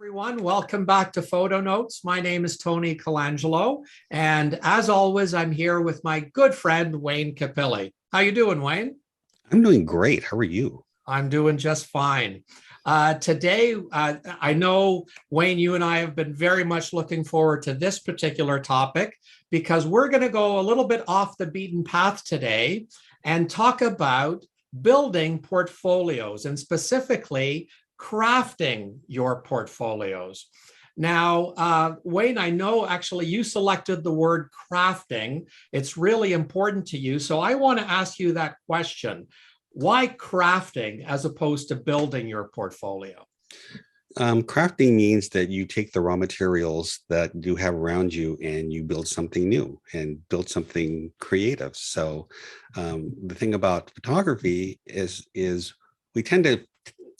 Everyone, welcome back to Photo Notes. My name is Tony Colangelo, and as always, I'm here with my good friend Wayne Capilli. How you doing, Wayne? I'm doing great. How are you? I'm doing just fine. Today, I know, Wayne, you and I have been very much looking forward to this particular topic because we're going to go a little bit off the beaten path today and talk about building portfolios and specifically crafting your portfolios. Now, Wayne, I know actually you selected the word crafting. It's really important to you. So I want to ask you that question. Why crafting as opposed to building your portfolio? Crafting means that you take the raw materials that you have around you and you build something new and build something creative. So the thing about photography is we tend to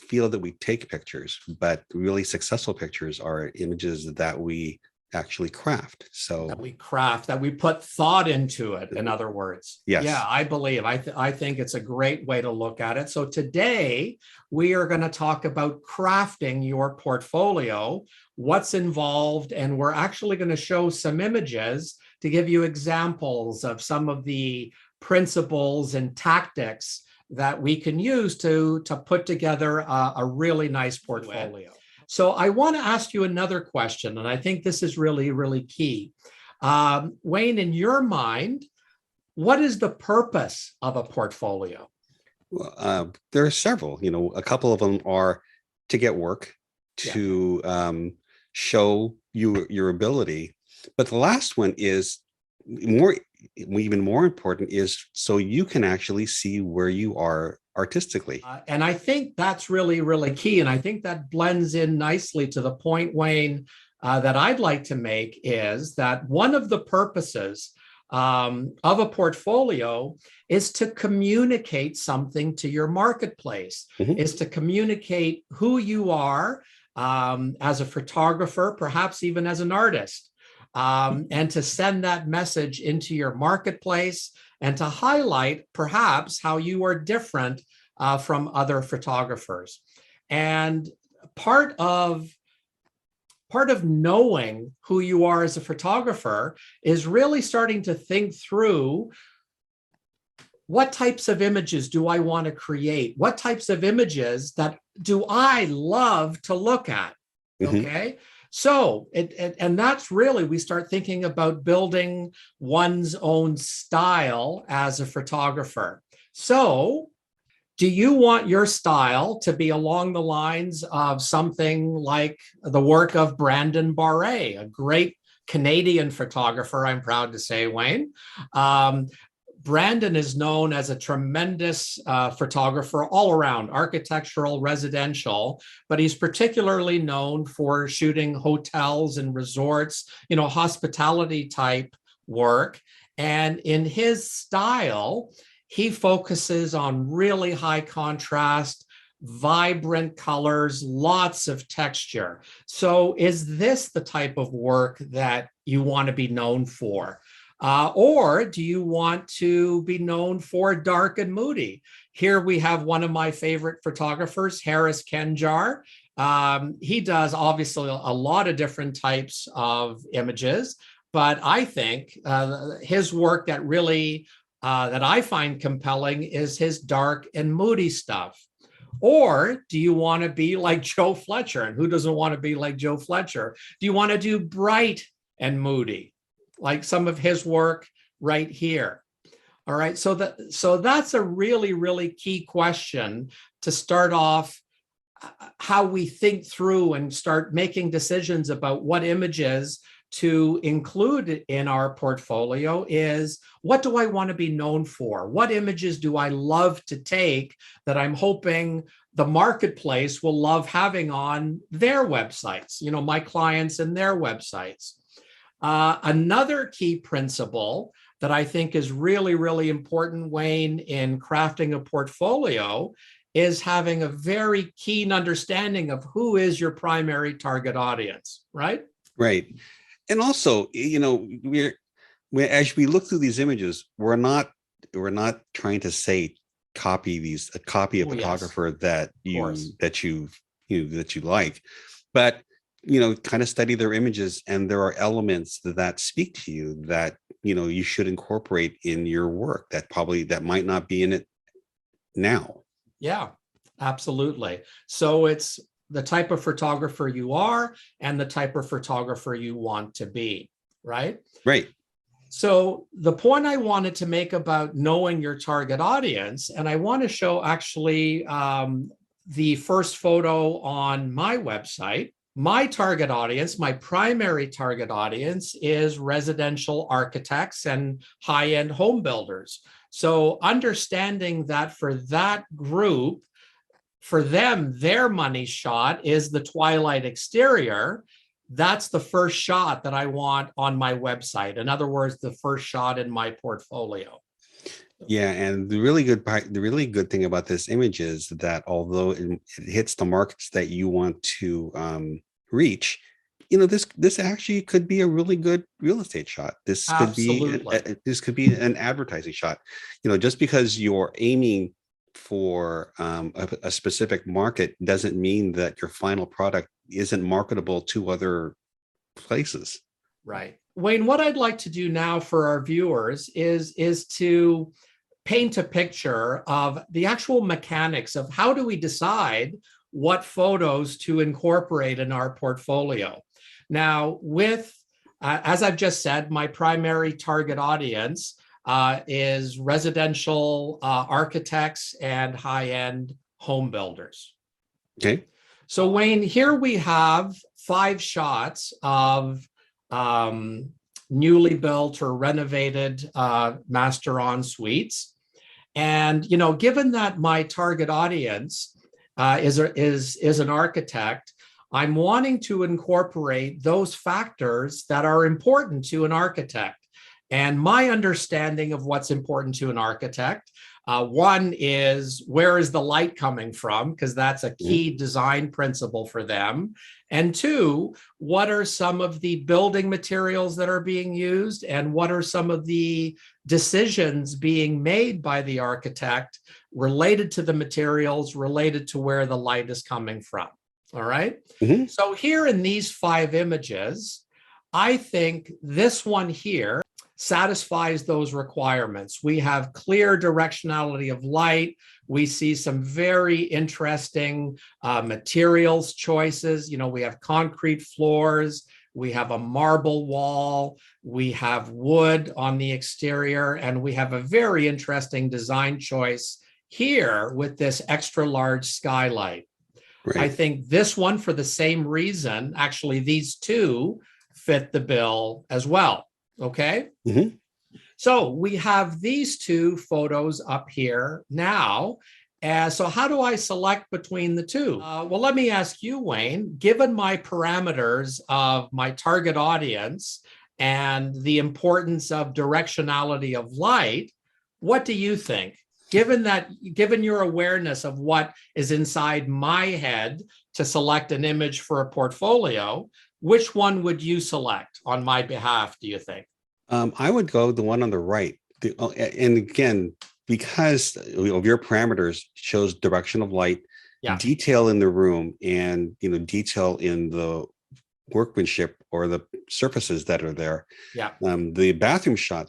feel that we take pictures, but really successful pictures are images that we actually craft. So That we craft, that we put thought into it, in other words. yes. Yeah, I believe. I think it's a great way to look at it. So today we are going to talk about crafting your portfolio, what's involved, and we're actually going to show some images to give you examples of some of the principles and tactics that we can use to put together a really nice portfolio. So I want to ask you another question, and I think this is really, really key. Wayne, in your mind, what is the purpose of a portfolio? Well, there are several. A couple of them are to get work, to show you your ability. But the last one is even more important, is so you can actually see where you are artistically. And I think that's really, really key. And I think that blends in nicely to the point, Wayne, that I'd like to make is that one of the purposes of a portfolio is to communicate something to your marketplace, is to communicate who you are as a photographer, perhaps even as an artist, and to send that message into your marketplace and to highlight perhaps how you are different from other photographers. And part of knowing who you are as a photographer is really starting to think through, what types of images do I want to create? What types of images that do I love to look at? Okay. So, and that's really, we start thinking about building one's own style as a photographer. So, do you want your style to be along the lines of something like the work of Brandon Barrett, a great Canadian photographer, I'm proud to say, Wayne? Brandon is known as a tremendous photographer all around, architectural, residential, but he's particularly known for shooting hotels and resorts, hospitality type work. And in his style, he focuses on really high contrast, vibrant colors, lots of texture. So is this the type of work that you want to be known for? Or do you want to be known for dark and moody? Here we have one of my favorite photographers, Kenjar. He does obviously a lot of different types of images, but I think his work that really that I find compelling is his dark and moody stuff. Or do you want to be like Joe Fletcher? And who doesn't want to be like Joe Fletcher? Do you want to do bright and moody, like some of his work right here? All right, so that's a really, really key question to start off how we think through and start making decisions about what images to include in our portfolio. Is, what do I want to be known for? What images do I love to take that I'm hoping the marketplace will love having on their websites, my clients and their websites? Another key principle that I think is really, really important, Wayne, in crafting a portfolio is having a very keen understanding of who is your primary target audience, right? Right. And also, as we look through these images, we're not trying to say copy a photographer that you like, but kind of study their images, and there are elements that speak to you that, you should incorporate in your work that might not be in it now. Yeah, absolutely. So it's the type of photographer you are and the type of photographer you want to be, right? Right. So the point I wanted to make about knowing your target audience, and I want to show actually the first photo on my website. My target audience, my primary target audience, is residential architects and high-end home builders. So understanding that for that group, for them, their money shot is the twilight exterior. That's the first shot that I want on my website. In other words, the first shot in my portfolio. Yeah, and the really good thing about this image is that although it hits the markets that you want to reach, this actually could be a really good real estate shot. This could be an advertising shot. Just because you're aiming for a specific market doesn't mean that your final product isn't marketable to other places. Right. Wayne, what I'd like to do now for our viewers is to paint a picture of the actual mechanics of how do we decide what photos to incorporate in our portfolio. Now, as I've just said, my primary target audience is residential architects and high-end home builders. Okay. So Wayne, here we have 5 shots of newly built or renovated master en suites. And, given that my target audience is an architect, I'm wanting to incorporate those factors that are important to an architect. And my understanding of what's important to an architect, one is, where is the light coming from? Because that's a key design principle for them. And 2, what are some of the building materials that are being used? And what are some of the decisions being made by the architect related to the materials, related to where the light is coming from? All right. Mm-hmm. So here in these 5 images, I think this one here satisfies those requirements. We have clear directionality of light. We see some very interesting materials choices. We have concrete floors. We have a marble wall. We have wood on the exterior. And we have a very interesting design choice here with this extra large skylight. Right. I think this one, for the same reason, actually, these 2 fit the bill as well. Okay. Mm-hmm. So we have these 2 photos up here now. So how do I select between the 2? Well, let me ask you, Wayne, given my parameters of my target audience and the importance of directionality of light, what do you think? Given your awareness of what is inside my head to select an image for a portfolio, which one would you select on my behalf, do you think? I would go the one on the right. And again, because of your parameters shows direction of light, detail in the room, and detail in the workmanship or the surfaces that are there. Yeah. The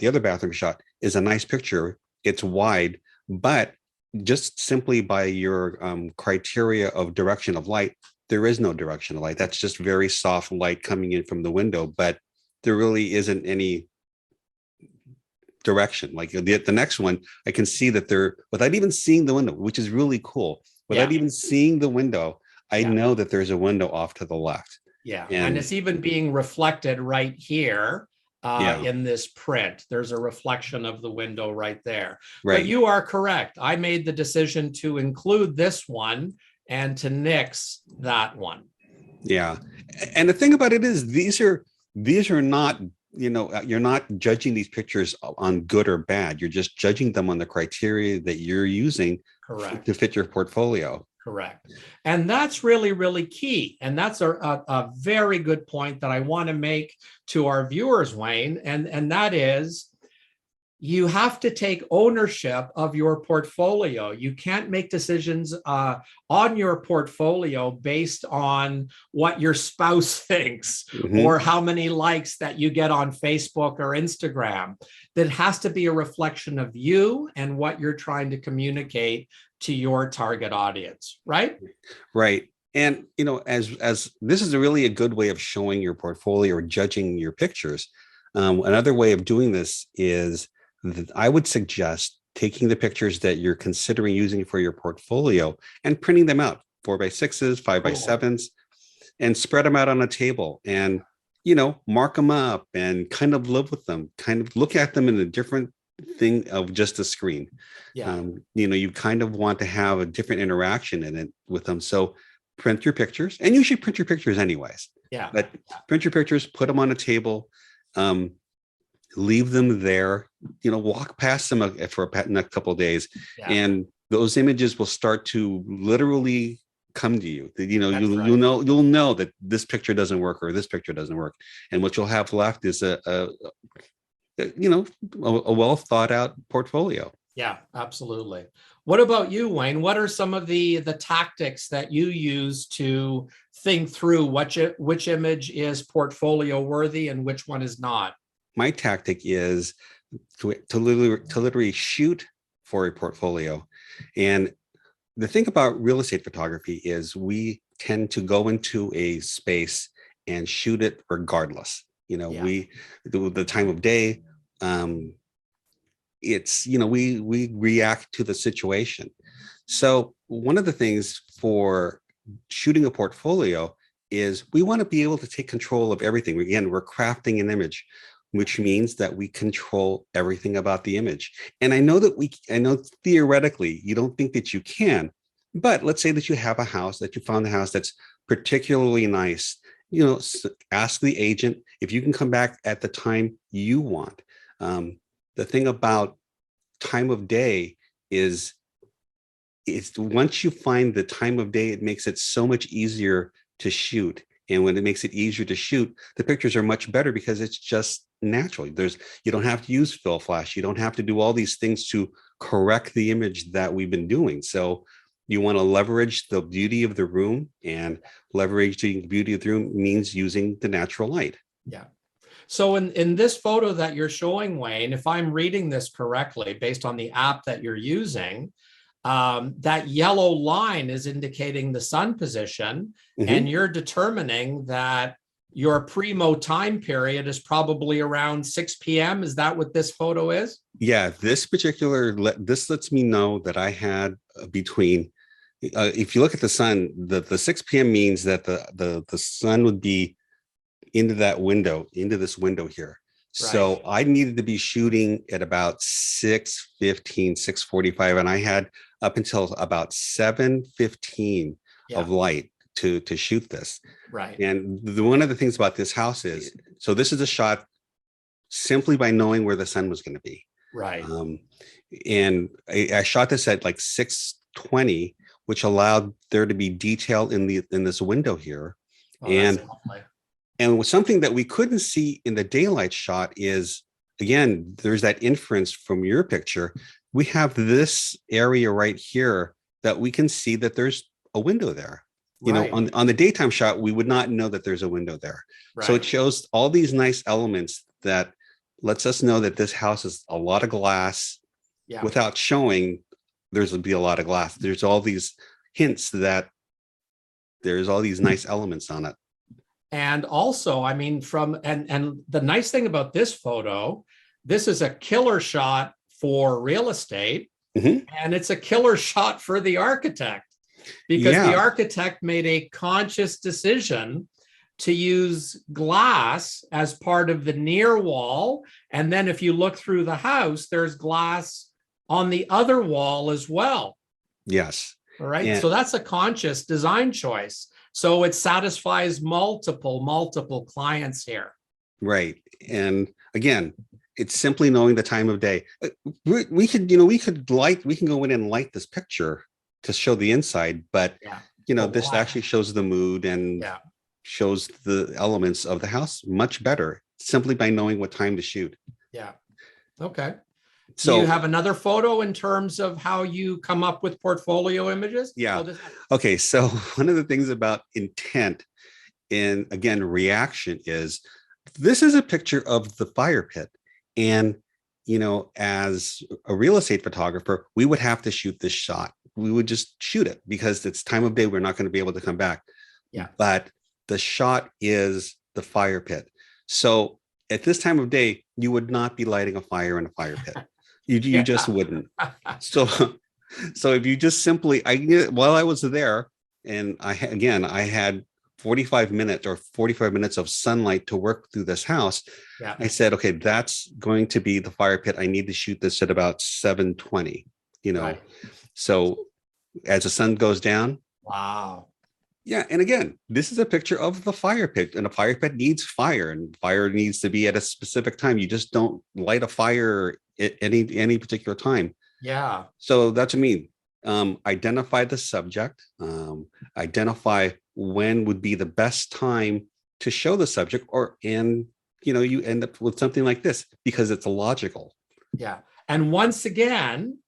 other bathroom shot is a nice picture. It's wide, but just simply by your criteria of direction of light, there is no direction of light. That's just very soft light coming in from the window, but there really isn't any direction. Like the next one, I can see that they're, without even seeing the window, which is really cool. Without even seeing the window, I know that there's a window off to the left. Yeah, and it's even being reflected right here in this print. There's a reflection of the window right there. Right. But you are correct. I made the decision to include this one and to nix that one. Yeah, and the thing about it is, these are not, you're not judging these pictures on good or bad. You're just judging them on the criteria that you're using to fit your portfolio. Correct. And that's really, really key. And that's a very good point that I want to make to our viewers, Wayne. And that is, you have to take ownership of your portfolio. You can't make decisions on your portfolio based on what your spouse thinks Mhm. or how many likes that you get on Facebook or Instagram. That has to be a reflection of you and what you're trying to communicate to your target audience, right? Right. And as this is really a good way of showing your portfolio or judging your pictures. Another way of doing this is that I would suggest taking the pictures that you're considering using for your portfolio and printing them out 4x6s, 5x7s, and spread them out on a table and mark them up and kind of live with them, kind of look at them in a different thing of just a screen. Yeah. You kind of want to have a different interaction in it with them. So print your pictures, and you should print your pictures anyways. Yeah. But print your pictures, put them on a table, leave them there, walk past them for a couple of days, Yeah. and those images will start to literally come to you. That's right. You'll know that this picture doesn't work or this picture doesn't work, and what you'll have left is a well thought out portfolio. Yeah, absolutely. What about you, Wayne? What are some of the tactics that you use to think through which image is portfolio worthy and which one is not? My tactic is to literally shoot for a portfolio. And the thing about real estate photography is we tend to go into a space and shoot it regardless. The time of day, it's we react to the situation. So one of the things for shooting a portfolio is we want to be able to take control of everything. Again, we're crafting an image, which means that we control everything about the image. And I know theoretically you don't think that you can, but let's say that you have a house, that you found a house that's particularly nice. Ask the agent if you can come back at the time you want. The thing about time of day is it's once you find the time of day, it makes it so much easier to shoot. And when it makes it easier to shoot, the pictures are much better because it's just natural. You don't have to use fill flash. You don't have to do all these things to correct the image that we've been doing. So you want to leverage the beauty of the room, and leveraging the beauty of the room means using the natural light. Yeah. So in this photo that you're showing, Wayne, if I'm reading this correctly, based on the app that you're using, that yellow line is indicating the sun position, and you're determining that your primo time period is probably around 6 p.m. Is that what this photo is? Yeah, this lets me know that I had between, if you look at the sun, the 6 p.m. means that the sun would be into this window here. Right. So I needed to be shooting at about 6:15, 6:45, and I had up until about 7:15 of light to shoot this. Right. And one of the things about this house is, so this is a shot simply by knowing where the sun was going to be. Right. And I shot this at like 6:20, which allowed there to be detail in this window here. Oh, and something that we couldn't see in the daylight shot is, again, there's that inference from your picture. We have this area right here that we can see that there's a window there. Right. On the daytime shot, we would not know that there's a window there. Right. So it shows all these nice elements that lets us know that this house is a lot of glass without showing there's be a lot of glass. There's all these hints that there's all these nice elements on it. And also, I mean, and the nice thing about this photo, this is a killer shot for real estate, and it's a killer shot for the architect, because the architect made a conscious decision to use glass as part of the near wall. And then if you look through the house, there's glass on the other wall as well. Yes. All right. And so that's a conscious design choice. So it satisfies multiple clients here. Right. And again, it's simply knowing the time of day. We can go in and light this picture to show the inside, but this actually shows the mood and shows the elements of the house much better simply by knowing what time to shoot. Yeah. Okay. Do you So, have another photo in terms of how you come up with portfolio images? yeah. Okay. So one of the things about intent and again, reaction is this is a picture of the fire pit. And, as a real estate photographer, we would have to shoot this shot. We would just shoot it because it's time of day. We're not going to be able to come back. Yeah. But the shot is the fire pit. So at this time of day, you would not be lighting a fire in a fire pit. You just wouldn't. So, so if you just simply, while I was there, and I had 45 minutes of sunlight to work through this house. Yeah. I said, okay, that's going to be the fire pit. I need to shoot this at about 7:20, Right. So as the sun goes down. Wow. Yeah. And again, this is a picture of the fire pit, and a fire pit needs fire, and fire needs to be at a specific time. You just don't light a fire at any particular time. Yeah. So that's what I mean. Identify the subject, identify when would be the best time to show the subject, and you end up with something like this because it's logical. Yeah. And once again,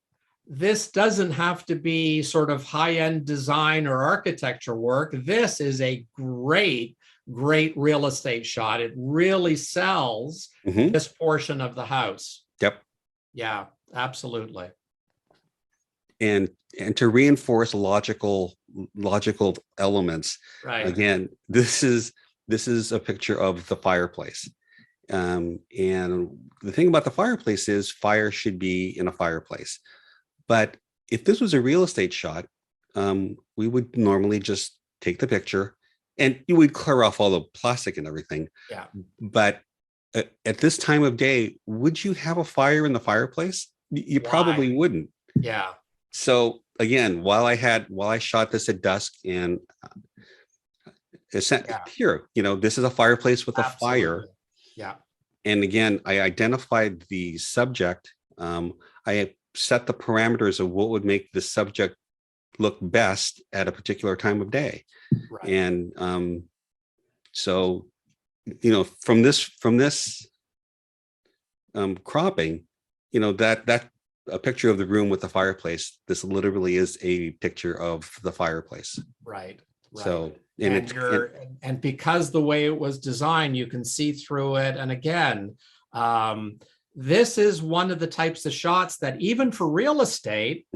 this doesn't have to be sort of high-end design or architecture work. This is a great real estate shot. It really sells this portion of the house. Yep. Yeah, absolutely. And to reinforce logical elements. Right. Again, this is a picture of the fireplace. And the thing about the fireplace is fire should be in a fireplace. But if this was a real estate shot, we would normally just take the picture and you would clear off all the plastic and everything. Yeah. But at this time of day, would you have a fire in the fireplace? You probably wouldn't. Yeah. So again, while I shot this at dusk, and here, this is a fireplace with a fire. Yeah. And again, I identified the subject. I set the parameters of what would make the subject look best at a particular time of day. Right. And so, from this cropping, that a picture of the room with the fireplace, this literally is a picture of the fireplace. Right. So, and because the way it was designed, you can see through it. And again, this is one of the types of shots that even for real estate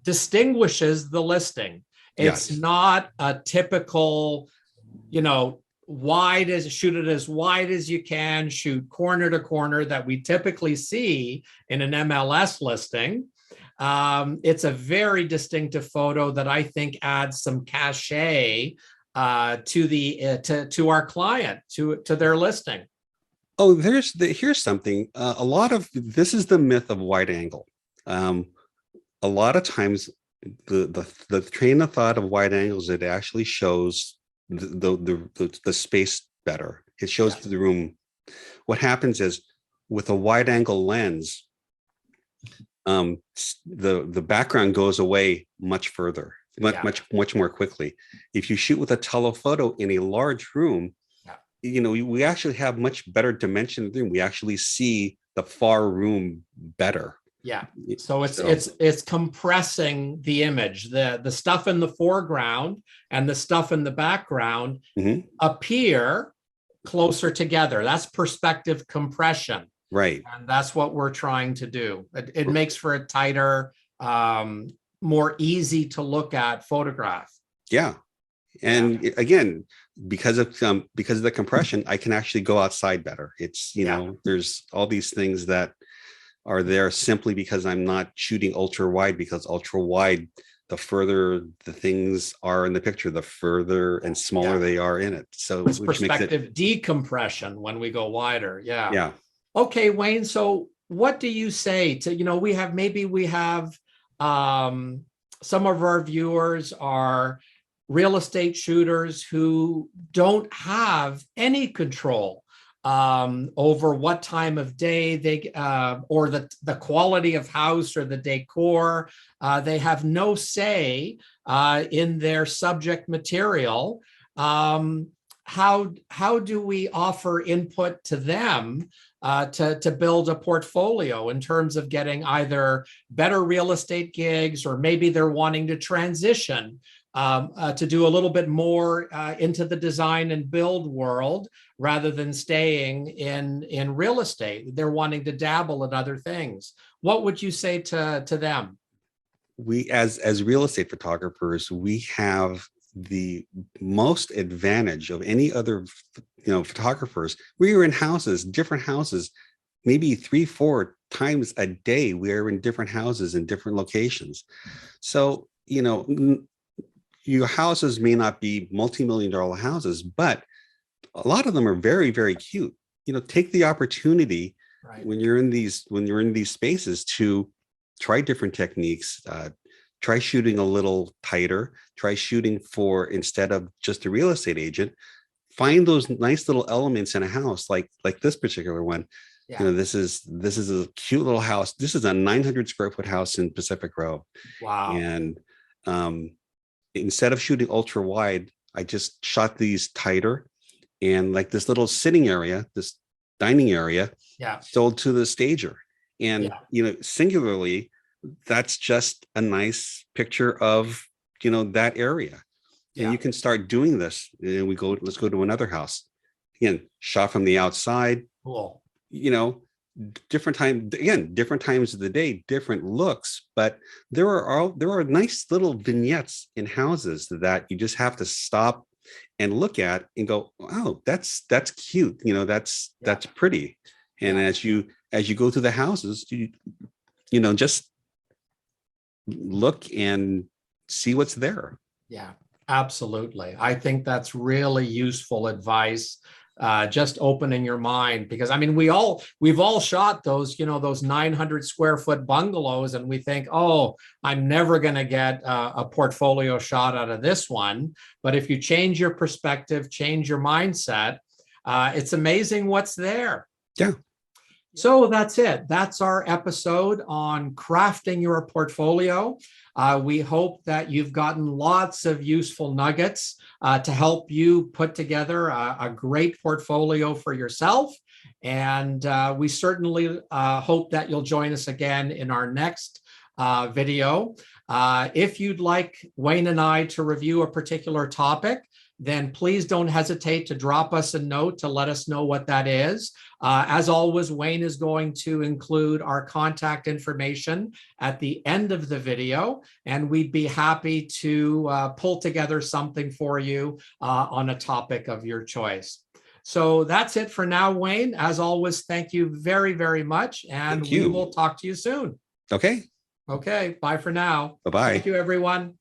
distinguishes the listing. It's not a typical, shoot it as wide as you can, shoot corner to corner that we typically see in an MLS listing. It's a very distinctive photo that I think adds some cachet to our client, to their listing. Oh, here's something. A lot of this is the myth of wide angle. A lot of times, the train of thought of wide angles, it actually shows the space better. It shows the room. What happens is with a wide angle lens, the background goes away much further, much more quickly. If you shoot with a telephoto in a large room, we actually have much better dimension of the room. We actually see the far room better. Yeah. So it's compressing the image. The stuff in the foreground and the stuff in the background appear closer together. That's perspective compression. Right. And that's what we're trying to do. It makes for a tighter, more easy to look at photograph. Yeah. And again, because of the compression, I can actually go outside better. It's, there's all these things that are there simply because I'm not shooting ultra wide, because ultra wide, the further the things are in the picture, the further and smaller they are in it. So it's perspective decompression when we go wider. Yeah. Yeah. Okay, Wayne. So what do you say to, we have some of our viewers are real estate shooters who don't have any control over what time of day they or the quality of house or the decor. They have no say in their subject material. how do we offer input to them to build a portfolio in terms of getting either better real estate gigs, or maybe they're wanting to transition to do a little bit more into the design and build world rather than staying in real estate. They're wanting to dabble in other things. What would you say to them? We, as real estate photographers, we have the most advantage of any other, photographers. We are in houses, different houses, maybe 3-4 times a day. We are in different houses in different locations. So, your houses may not be multi-million-dollar houses, but a lot of them are very, very cute. Take the opportunity, Right. when you're in these spaces, to try different techniques. Try shooting a little tighter. Try shooting for, instead of just a real estate agent, find those nice little elements in a house, like this particular one. Yeah. This is a cute little house. This is a 900 square foot house in Pacific Grove. Wow. And instead of shooting ultra wide, I just shot these tighter, and like this little sitting area, this dining area, Yeah. sold to the stager. And Yeah. singularly, that's just a nice picture of that area. Yeah. And you can start doing this. And let's go to another house. Again, shot from the outside. Cool. Different times of the day, different looks, but there are nice little vignettes in houses that you just have to stop and look at and go, oh, that's cute. That's pretty. And Yeah. as you go through the houses, you just look and see what's there. Yeah, absolutely. I think that's really useful advice. Just opening your mind, because I mean, we've all shot those, those 900 square foot bungalows, and we think, oh, I'm never going to get a portfolio shot out of this one. But if you change your perspective, change your mindset, it's amazing what's there. Yeah. So that's it. That's our episode on crafting your portfolio. We hope that you've gotten lots of useful nuggets to help you put together a great portfolio for yourself. And we certainly hope that you'll join us again in our next video. If you'd like Wayne and I to review a particular topic, then please don't hesitate to drop us a note to let us know what that is. As always, Wayne is going to include our contact information at the end of the video, and we'd be happy to pull together something for you on a topic of your choice. So that's it for now, Wayne. As always, thank you very, very much, and we will talk to you soon. Okay. Okay, bye for now. Bye-bye. Thank you, everyone.